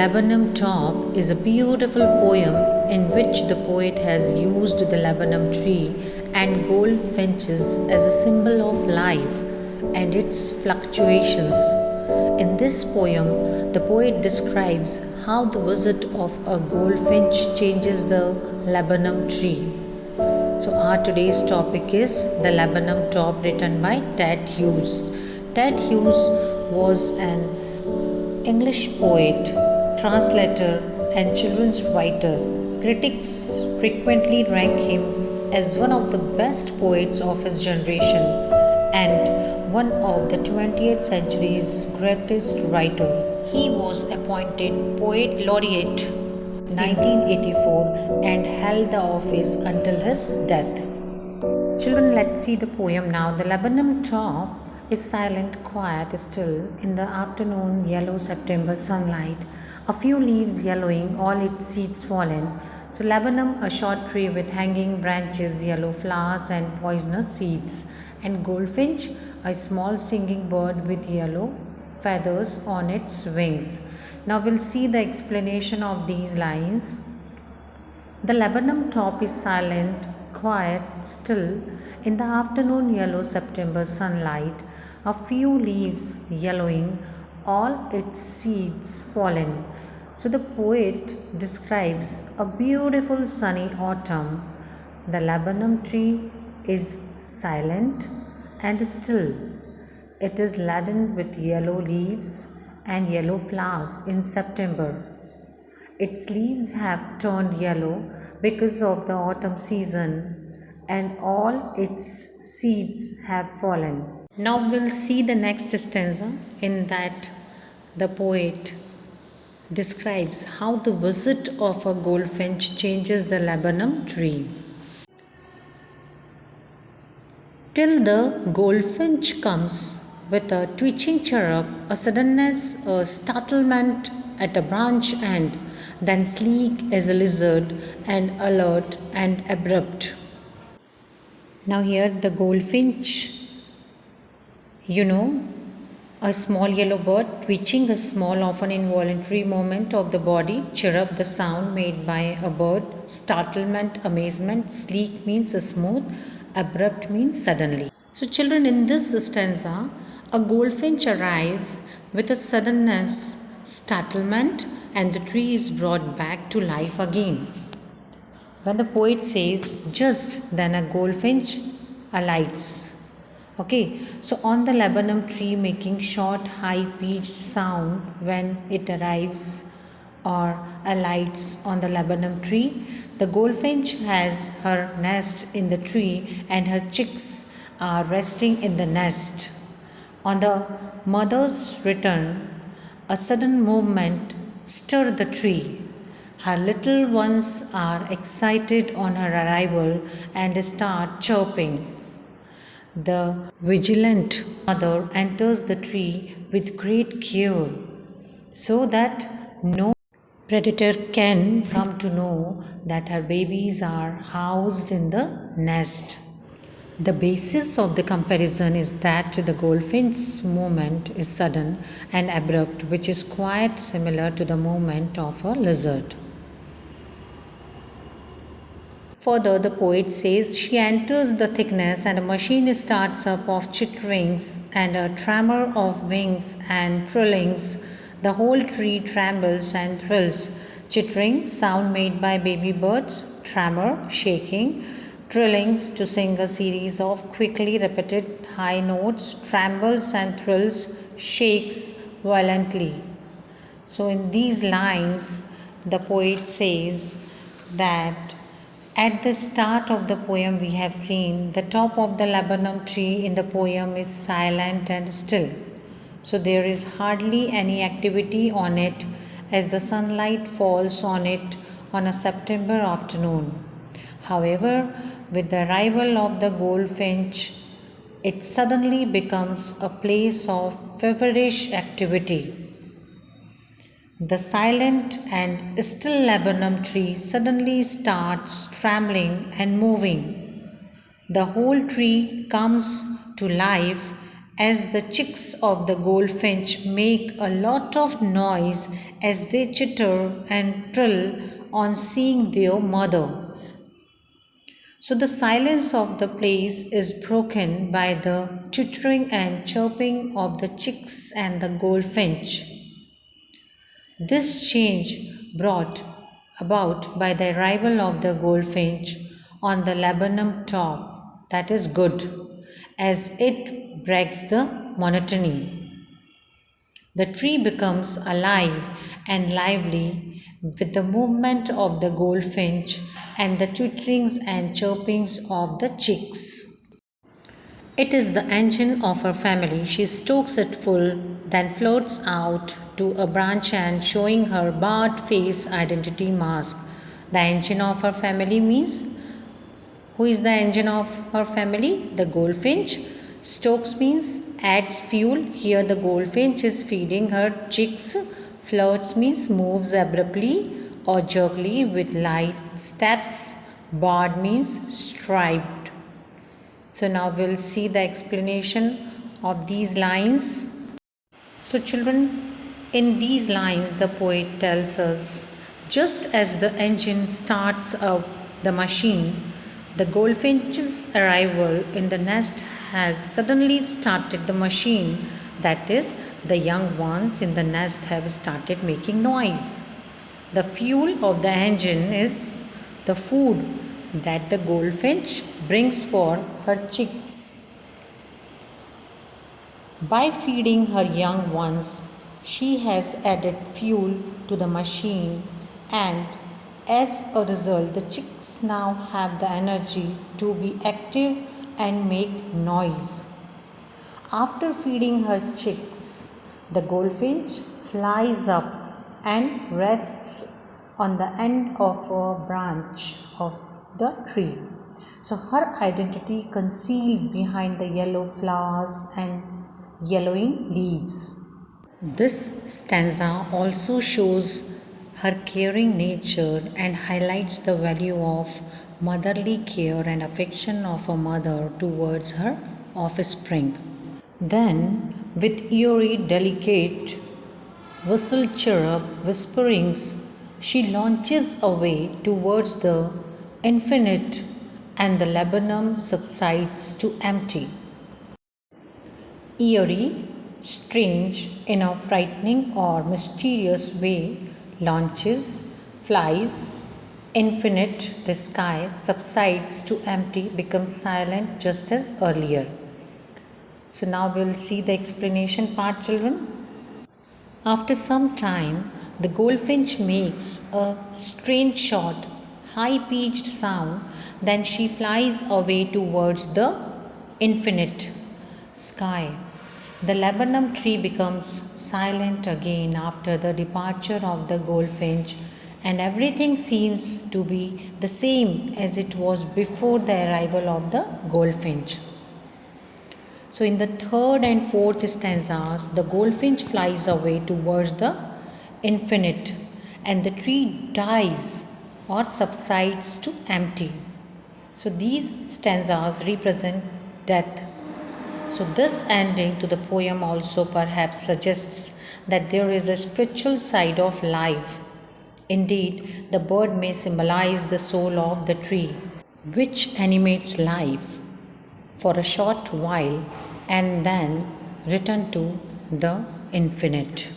Laburnum Top is a beautiful poem in which the poet has used the laburnum tree and goldfinches as a symbol of life and its fluctuations. In this poem, the poet describes how the visit of a goldfinch changes the laburnum tree. So, our today's topic is The Laburnum Top, written by Ted Hughes. Ted Hughes was an English poet, translator, and children's writer. Critics frequently rank him as one of the best poets of his generation and one of the 20th century's greatest writers. He was appointed Poet Laureate 1984 and held the office until his death. Children, let's see the poem now. The laburnum top is silent, quiet, still in the afternoon yellow September sunlight. A few leaves yellowing, all its seeds fallen. So, laburnum, a short tree with hanging branches, yellow flowers, and poisonous seeds. And goldfinch, a small singing bird with yellow feathers on its wings. Now, we'll see the explanation of these lines. The laburnum top is silent, quiet, still in the afternoon yellow September sunlight. A few leaves yellowing, all its seeds fallen. So the poet describes a beautiful sunny autumn. The laburnum tree is silent and still. It is laden with yellow leaves and yellow flowers in September. Its leaves have turned yellow because of the autumn season, and all its seeds have fallen. Now we'll see the next stanza in that the poet describes how the visit of a goldfinch changes the laburnum tree. Till the goldfinch comes with a twitching chirrup, a suddenness, a startlement at a branch end, then sleek as a lizard and alert and abrupt. Now here the goldfinch, a small yellow bird twitching a small, often involuntary movement of the body, chirrup, the sound made by a bird, startlement, amazement, sleek means smooth, abrupt means suddenly. So children, in this stanza, a goldfinch arrives with a suddenness, startlement, and the tree is brought back to life again. When the poet says, just then a goldfinch alights. Okay, so on the laburnum tree, making short, high-pitched sound when it arrives or alights on the laburnum tree. The goldfinch has her nest in the tree and her chicks are resting in the nest. On the mother's return, a sudden movement stirs the tree. Her little ones are excited on her arrival and start chirping. The vigilant mother enters the tree with great care so that no predator can come to know that her babies are housed in the nest. The basis of the comparison is that the goldfinch's movement is sudden and abrupt, which is quite similar to the movement of a lizard. Further, the poet says, she enters the thickness and a machine starts up of chitterings and a tremor of wings and trillings. The whole tree trembles and thrills. Chittering, sound made by baby birds, tremor, shaking, trillings to sing a series of quickly repeated high notes, trembles and thrills, shakes violently. So, in these lines, the poet says that at the start of the poem, we have seen the top of the laburnum tree in the poem is silent and still. So, there is hardly any activity on it as the sunlight falls on it on a September afternoon. However, with the arrival of the goldfinch, it suddenly becomes a place of feverish activity. The silent and still laburnum tree suddenly starts trembling and moving. The whole tree comes to life as the chicks of the goldfinch make a lot of noise as they chitter and trill on seeing their mother. So the silence of the place is broken by the twittering and chirping of the chicks and the goldfinch. This change brought about by the arrival of the goldfinch on the laburnum top, that is good, as it breaks the monotony. The tree becomes alive and lively with the movement of the goldfinch and the twitterings and chirpings of the chicks. It is the engine of her family. She stokes it full, then floats out to a branch and showing her barred face identity mask. The engine of her family means who is the engine of her family? The goldfinch. Stokes means adds fuel. Here the goldfinch is feeding her chicks. Flirts means moves abruptly or jerkily with light steps. Barred means striped. So now we'll see the explanation of these lines. So children, in these lines the poet tells us, just as the engine starts up the machine, the goldfinch's arrival in the nest has suddenly started the machine. That is, the young ones in the nest have started making noise. The fuel of the engine is the food that the goldfinch brings for her chicks. By feeding her young ones, she has added fuel to the machine, and as a result, the chicks now have the energy to be active and make noise. After feeding her chicks, the goldfinch flies up and rests on the end of a branch of the tree. So her identity concealed behind the yellow flowers and yellowing leaves. This stanza also shows her caring nature and highlights the value of motherly care and affection of a mother towards her offspring. Then, with eerie, delicate whistle chirrup whisperings, she launches away towards the infinite, and the laburnum subsides to empty. Eerie, strange, in a frightening or mysterious way, launches, flies, infinite, the sky subsides to empty, becomes silent just as earlier. So now we'll see the explanation part, children. After some time, the goldfinch makes a strange short, high-pitched sound. Then she flies away towards the infinite sky. The laburnum tree becomes silent again after the departure of the goldfinch, and everything seems to be the same as it was before the arrival of the goldfinch. So, in the third and fourth stanzas, the goldfinch flies away towards the infinite, and the tree dies or subsides to empty. So, these stanzas represent death. So, this ending to the poem also perhaps suggests that there is a spiritual side of life. Indeed, the bird may symbolize the soul of the tree, which animates life for a short while and then return to the infinite.